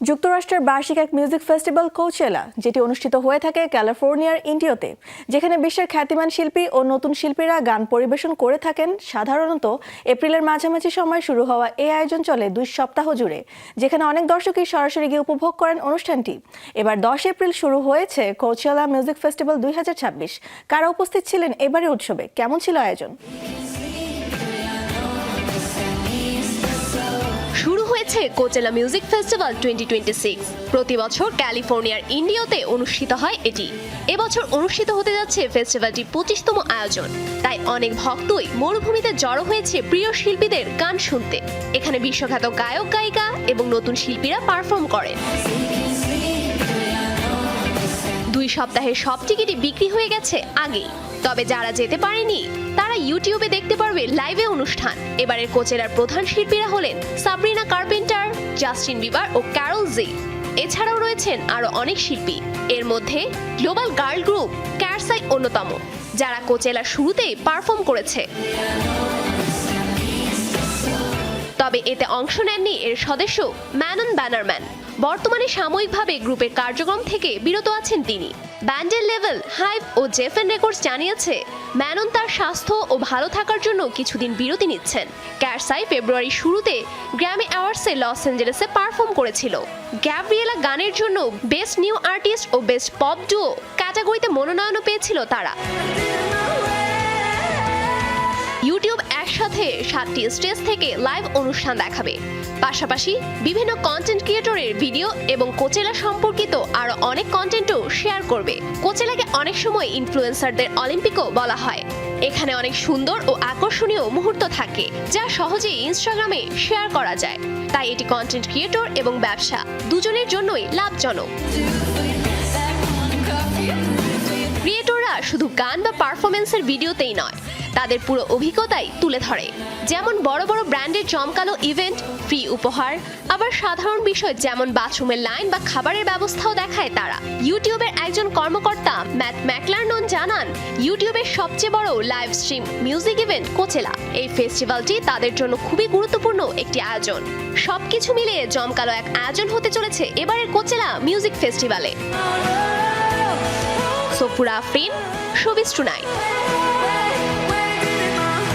যুক্তরাষ্ট্রের বার্ষিক এক মিউজিক ফেস্টিভ্যাল কোচেলা, যেটি অনুষ্ঠিত হয়ে থাকে ক্যালিফোর্নিয়ার ইন্ডিওতে, যেখানে বিশ্বের খ্যাতিমান শিল্পী ও নতুন শিল্পীরা গান পরিবেশন করে থাকেন। সাধারণত এপ্রিলের মাঝামাঝি সময় শুরু হওয়া এই আয়োজন চলে 2 সপ্তাহ জুড়ে, যেখানে অনেক দর্শকই সরাসরি গিয়ে উপভোগ করেন অনুষ্ঠানটি। এবার 10 এপ্রিল শুরু হয়েছে কোচেলা মিউজিক ফেস্টিভ্যাল 2026। কারা উপস্থিত ছিলেন এবারের উৎসবে, কেমন ছিল আয়োজন? শুরু হয়েছে কোচেলা মিউজিক ফেস্টিভ্যাল 2026। প্রতি বছর ক্যালিফোর্নিয়ার ইন্ডিওতে অনুষ্ঠিত হয় এটি। এবছর অনুষ্ঠিত হতে যাচ্ছে ফেস্টিভ্যালটি 25তম আয়োজন। তাই অনেক ভক্তই মরুভূমিতে জড়ো হয়েছে প্রিয় শিল্পীদের গান শুনতে। এখানে বিশ্বখ্যাত গায়ক গায়িকা এবং নতুন শিল্পীরা পারফর্ম করেন। 2 সপ্তাহের সব টিকিটই বিক্রি হয়ে গেছে আগেই। তবে যারা যেতে পারেনি তারা ইউটিউবে দেখতে পারবে লাইভে অনুষ্ঠান। এবারের কোচেলার প্রধান শিল্পীরা হলেন সাব্রিনা কার্পেন্টার, জাস্টিন বিবার ও ক্যারল জি। এছাড়াও রয়েছেন আরো অনেক শিল্পী। এর মধ্যে গ্লোবাল গার্ল গ্রুপ ক্যারসাই অন্যতম, যারা কোচেলার শুরুতেই পারফর্ম করেছে। তবে এতে অংশ নেননি এর সদস্য ম্যানন ব্যানারম্যান। বর্তমানে সাময়িকভাবে গ্রুপের কার্যক্রম থেকে বিরত আছেন তিনি। ব্যান্ডের লেভেল, হাইভ ও জেফেন রেকর্ডস জানিয়েছে ম্যানন তার স্বাস্থ্য ও ভালো থাকার জন্য কিছুদিন বিরতি নিচ্ছেন। ক্যারসাই ফেব্রুয়ারির শুরুতে গ্র্যামি অ্যাওয়ার্ডসে লস অ্যাঞ্জেলেসে পারফর্ম করেছিল। গ্যাব্রিয়েলা গানের জন্য বেস্ট নিউ আর্টিস্ট ও বেস্ট পপ ডুও ক্যাটাগরিতে মনোনয়নও পেয়েছিল তারা। ইউটিউব একসাথে 7টি স্টেজ থেকে লাইভ অনুষ্ঠান দেখাবে। পাশাপাশি বিভিন্ন কন্টেন্ট ক্রিয়েটরের ভিডিও এবং কোচেলা সম্পর্কিত আরো অনেক কন্টেন্টও শেয়ার করবে। কোচেলাকে অনেক সময় ইনফ্লুয়েন্সারদের অলিম্পিকও বলা হয়। এখানে অনেক সুন্দর ও আকর্ষণীয় মুহূর্ত থাকে, যা সহজেই ইনস্টাগ্রামে শেয়ার করা যায়। তাই এটি কন্টেন্ট ক্রিয়েটর এবং ব্যবসা দুজনের জন্যই লাভজনক। ক্রিয়েটররা শুধু গান বা পারফরমেন্সের ভিডিওতেই নয়, তাদের পুরো অভিজ্ঞতাই তুলে ধরে। যেমন বড় বড় ব্র্যান্ডের জমকালো ইভেন্ট, ফ্রি উপহার, আবার সাধারণ বিষয় যেমন বাথরুমের লাইন বা খাবারের ব্যবস্থাও দেখায় তারা। ইউটিউবের একজন কর্মকর্তা ম্যাট ম্যাকলারনন জানান, ইউটিউবের সবচেয়ে বড় live stream music event Coachella. এই ফেস্টিভ্যালটি তাদের জন্য খুবই গুরুত্বপূর্ণ একটি আয়োজন। সবকিছু মিলিয়ে জমকালো এক আয়োজন হতে চলেছে এবারের কোচেলা মিউজিক ফেস্টিভ্যালে। Safura Afrin, showbiz tonight.